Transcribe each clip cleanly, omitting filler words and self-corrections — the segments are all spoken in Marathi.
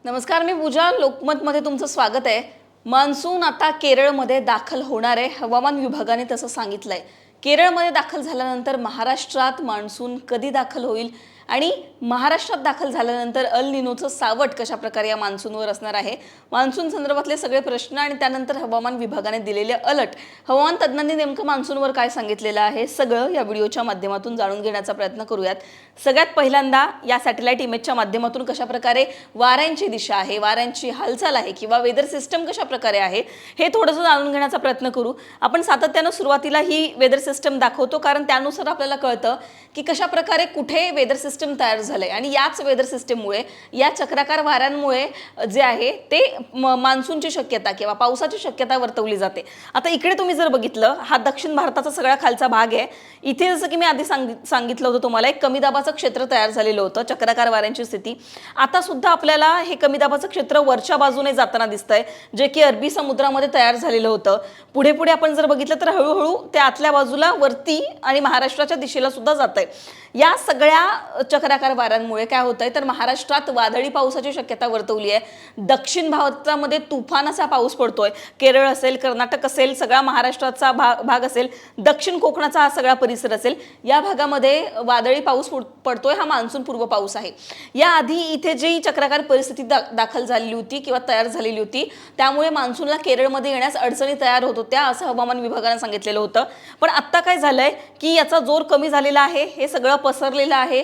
नमस्कार, मी पूजा. लोकमतमध्ये तुमचं स्वागत आहे. मान्सून आता केरळमध्ये दाखल होणार आहे. हवामान विभागाने तसं सांगितलंय. केरळमध्ये दाखल झाल्यानंतर महाराष्ट्रात मान्सून कधी दाखल होईल आणि महाराष्ट्रात दाखल झाल्यानंतर अल निनोचं सावट कशा प्रकारे या मान्सूनवर असणार आहे, मान्सून संदर्भातले सगळे प्रश्न आणि त्यानंतर हवामान विभागाने दिलेले अलर्ट, हवामान तज्ज्ञांनी नेमकं मान्सूनवर काय सांगितलेलं आहे, सगळं या व्हिडिओच्या माध्यमातून जाणून घेण्याचा प्रयत्न करूयात. सगळ्यात पहिल्यांदा या सॅटेलाइट इमेजच्या माध्यमातून कशा प्रकारे वाऱ्यांची दिशा आहे, वाऱ्यांची हालचाल आहे किंवा वेदर सिस्टम कशा प्रकारे आहे हे थोडंसं जाणून घेण्याचा प्रयत्न करू. आपण सातत्यानं सुरुवातीला ही वेदर सिस्टम दाखवतो, कारण त्यानुसार आपल्याला कळतं की कशा प्रकारे कुठे वेदर सिस्टम तयार झालंय आणि याच वेदर सिस्टममुळे, या चक्राकार वाऱ्यांमुळे जे आहे ते मान्सूनची शक्यता किंवा पावसाची शक्यता वर्तवली जाते. आता इकडे तुम्ही जर बघितलं, हा दक्षिण भारताचा सगळा खालचा भाग आहे. इथे जसं की मी आधी सांगितलं होतं तुम्हाला, एक कमी दाबाचं क्षेत्र तयार झालेलं होतं, चक्राकार वाऱ्यांची स्थिती. आता सुद्धा आपल्याला हे कमी दाबाचं क्षेत्र वरच्या बाजूने जाताना दिसतंय, जे की अरबी समुद्रामध्ये तयार झालेलं होतं. पुढे पुढे आपण जर बघितलं तर हळूहळू ते आतल्या बाजूला वरती आणि महाराष्ट्राच्या दिशेला सुद्धा जात आहे. या सगळ्या चक्राकार वाऱ्यांमुळे काय होतंय तर महाराष्ट्रात वादळी पावसाची शक्यता वर्तवली आहे. दक्षिण भारतामध्ये तुफानाचा पाऊस पडतोय. केरळ असेल, कर्नाटक असेल, सगळा महाराष्ट्राचा भाग असेल, दक्षिण कोकणाचा हा सगळा परिसर असेल, या भागामध्ये वादळी पाऊस पडतोय. हा मान्सून पूर्व पाऊस आहे. याआधी इथे जी चक्राकार परिस्थिती दाखल झालेली होती किंवा तयार झालेली होती, त्यामुळे मान्सूनला केरळमध्ये येण्यास अडचणी तयार होत होत्या, असं हवामान विभागाने सांगितलेलं होतं. पण आता काय झालंय की याचा जोर कमी झालेला आहे, हे सगळं पसरलेलं आहे.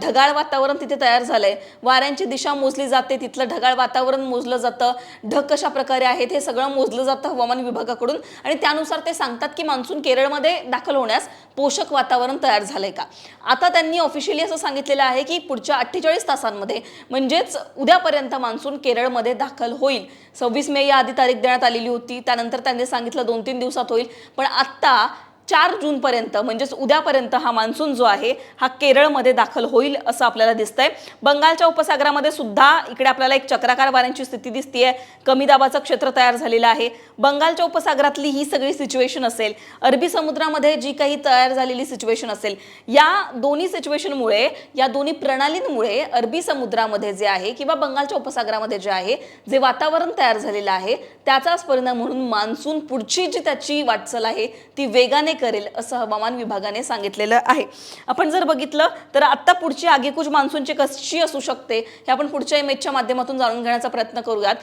ढगाळ वातावरण तिथे तयार झालंय. वाऱ्यांची दिशा मोजली जाते, तिथलं ढगाळ वातावरण मोजलं जातं, ढग कशा प्रकारे आहेत हे सगळं मोजलं जातं हवामान विभागाकडून आणि त्यानुसार ते सांगतात की मान्सून केरळमध्ये दाखल होण्यास पोषक वातावरण तयार झालंय का. आता त्यांनी ऑफिशियली असं सांगितलेलं आहे की पुढच्या 48 तासांमध्ये, म्हणजेच उद्यापर्यंत मान्सून केरळमध्ये दाखल होईल. 26 मे या आधी तारीख देण्यात आलेली होती, त्यानंतर त्यांनी सांगितलं 2-3 दिवसात होईल. पण आता 4 जूनपर्यंत, म्हणजेच उद्यापर्यंत हा मान्सून जो आहे हा केरळमध्ये दाखल होईल असं आपल्याला दिसतंय. बंगालच्या उपसागरामध्ये सुद्धा इकडे आपल्याला एक चक्राकार वाऱ्यांची स्थिती दिसतेय. कमी दाबाचं क्षेत्र तयार झालेलं आहे. बंगालच्या उपसागरातली ही सगळी सिच्युएशन असेल, अरबी समुद्रामध्ये जी काही तयार झालेली सिच्युएशन असेल, या दोन्ही सिच्युएशनमुळे, या दोन्ही प्रणालींमुळे अरबी समुद्रामध्ये जे आहे किंवा बंगालच्या उपसागरामध्ये जे आहे, जे वातावरण तयार झालेलं आहे, त्याचाच परिणाम म्हणून मान्सून पुढची जी त्याची वाटचाल आहे ती वेगाने करेल असं हवामान विभागाने सांगितलेलं आहे. आपण जर बघितलं तर आता पुढची आगेकूच मान्सूनची कशी असू शकते हे आपण पुढच्या इमेजच्या माध्यमातून जाणून घेण्याचा प्रयत्न करूयात.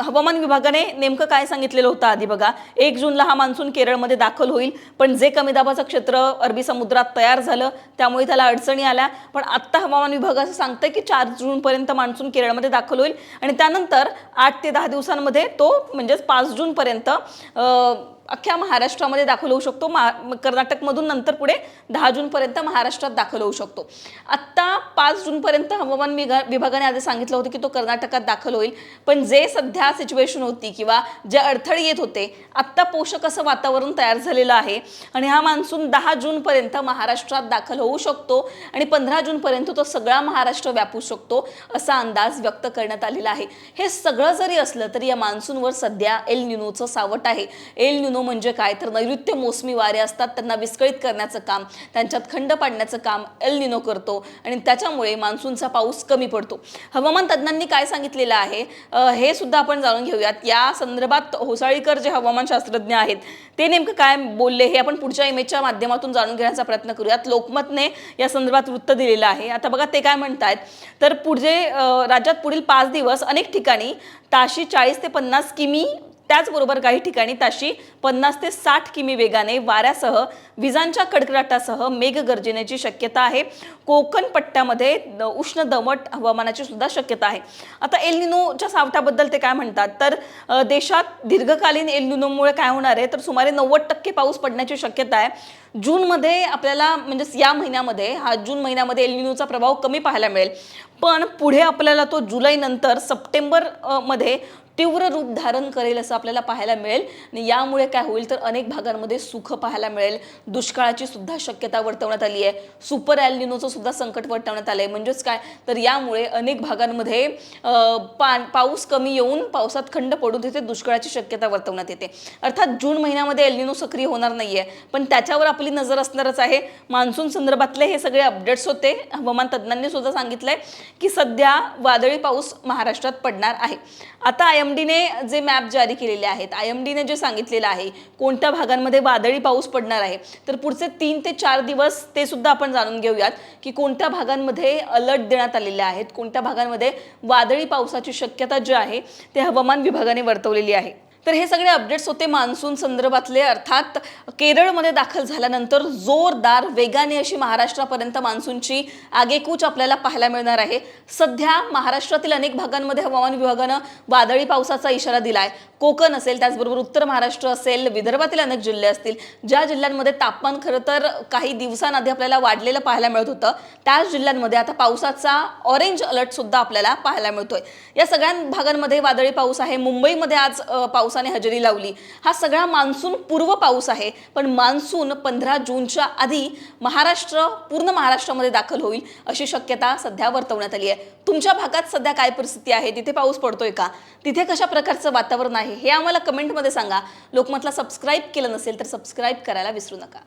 हवामान विभागाने नेमकं काय सांगितलेलं होतं आधी बघा. 1 जूनला हा मान्सून केरळमध्ये दाखल होईल, पण जे कमी दाबाचं क्षेत्र अरबी समुद्रात तयार झालं त्यामुळे त्याला अडचणी आल्या. पण आता हवामान विभाग असं सांगतंय की 4 जूनपर्यंत मान्सून केरळमध्ये दाखल होईल आणि त्यानंतर 8 ते 10 दिवसांमध्ये तो, म्हणजेच 5 जूनपर्यंत अख्ख्या महाराष्ट्रामध्ये दाखल होऊ शकतो. कर्नाटकमधून नंतर पुढे 10 जूनपर्यंत महाराष्ट्रात दाखल होऊ शकतो. आत्ता 5 जूनपर्यंत हवामान विभागाने आधी सांगितलं होतं की तो कर्नाटकात दाखल होईल. पण जे सध्या सिच्युएशन होती किंवा जे अडथळे येत होते, आत्ता पोषक असं वातावरण तयार झालेलं आहे आणि हा मान्सून 10 जूनपर्यंत महाराष्ट्रात दाखल होऊ शकतो आणि 15 जूनपर्यंत तो सगळा महाराष्ट्र व्यापू शकतो असा अंदाज व्यक्त करण्यात आलेला आहे. हे सगळं जरी असलं तरी या मान्सूनवर सध्या एल निनोचं सावट आहे. एल निनो म्हणजे काय तर नैऋत्य मोसमी वारे असतात, त्यांना विस्कळीत करण्याचं काम, त्यांच्यात खंड पाडण्याचं काम एल निनो करतो आणि त्याच्यामुळे मान्सूनचा पाऊस कमी पडतो. हवामान तज्ज्ञांनी काय सांगितलेलं आहे हे सुद्धा आपण जाणून घेऊयात. या संदर्भात होसाळीकर जे हवामान शास्त्रज्ञ आहेत ते नेमकं काय बोलले हे आपण पुढच्या इमेजच्या माध्यमातून जाणून घेण्याचा प्रयत्न करूयात. लोकमतने या संदर्भात वृत्त दिलेलं आहे. आता बघा ते काय म्हणतायत तर पुढे राज्यात पुढील 5 दिवस अनेक ठिकाणी ताशी 40 ते 50 किमी, त्याचबरोबर काही ठिकाणी ताशी 50 ते 60 किमी वेगाने वाऱ्यासह विजांच्या कडकडाटासह मेघगर्जनेची शक्यता आहे. कोकण पट्ट्यामध्ये उष्ण दमट हवामानाची सुद्धा शक्यता आहे. आता एल निनोच्या सावटाबद्दल ते काय म्हणतात तर देशात दीर्घकालीन एल निनोमुळे काय होणार आहे तर सुमारे 90% पाऊस पडण्याची शक्यता आहे. जूनमध्ये आपल्याला, म्हणजे या महिन्यामध्ये, हा जून महिन्यामध्ये एल निनोचा प्रभाव कमी पाहायला मिळेल. पण पुढे आपल्याला तो जुलै नंतर सप्टेंबर मध्ये तीव्र रूप धारण करेल असं आपल्याला पाहायला मिळेल आणि यामुळे काय होईल तर अनेक भागांमध्ये सुख पाहायला मिळेल. दुष्काळाची सुद्धा शक्यता वर्तवण्यात आली आहे. सुपर एल निनोचं सुद्धा संकट वर्तवण्यात आलंय. म्हणजेच काय तर यामुळे अनेक भागांमध्ये पाऊस कमी येऊन पावसात खंड पडून तिथे दुष्काळाची शक्यता वर्तवण्यात येते. अर्थात जून महिन्यामध्ये एल निनो सक्रिय होणार नाहीये, पण त्याच्यावर आपली नजर असणारच आहे. मान्सून संदर्भातले हे सगळे अपडेट्स होते. हवामान तज्ज्ञांनी सुद्धा सांगितलंय की सध्या वादळी पाऊस महाराष्ट्रात पडणार आहे. आता IMDने जे मॅप जारी केलेले आहेत, IMDने जे सांगितलेलं आहे कोणत्या भागांमध्ये वादळी पाऊस पडणार आहे, तर पुढचे 3 ते 4 दिवस ते सुद्धा आपण जाणून घेऊयात की कोणत्या भागांमध्ये अलर्ट देण्यात आलेले आहेत, कोणत्या भागांमध्ये वादळी पावसाची शक्यता जी आहे ते हवामान विभागाने वर्तवलेली आहे. तर हे सगळे अपडेट्स होते मान्सून संदर्भातले. अर्थात केरळमध्ये दाखल झाल्यानंतर जोरदार वेगाने अशी महाराष्ट्रापर्यंत मान्सूनची आगेकूच आपल्याला पाहायला मिळणार आहे. सध्या महाराष्ट्रातील अनेक भागांमध्ये हवामान विभागानं वादळी पावसाचा इशारा दिलाय. कोकण असेल, त्याचबरोबर उत्तर महाराष्ट्र असेल, विदर्भातील अनेक जिल्हे असतील, ज्या जिल्ह्यांमध्ये तापमान खरं तर काही दिवसांआधी आपल्याला वाढलेलं पाहायला मिळत होतं, त्याच जिल्ह्यांमध्ये आता पावसाचा ऑरेंज अलर्ट सुद्धा आपल्याला पाहायला मिळतोय. या सगळ्या भागांमध्ये वादळी पाऊस आहे. मुंबईमध्ये आज पावसाने हजेरी लावली. हा सगळा मान्सून पूर्व पाऊस आहे, पण मान्सून 15 जूनच्या आधी पूर्ण महाराष्ट्रामध्ये दाखल होईल अशी शक्यता सध्या वर्तवण्यात आली आहे. तुमच्या भागात सध्या काय परिस्थिती आहे? तिथे पाऊस पडतोय का? तिथे कशा प्रकारचं वातावरण आहे हे आम्हाला कमेंटमध्ये सांगा. लोकमतला सबस्क्राईब केलं नसेल तर सबस्क्राईब करायला विसरू नका.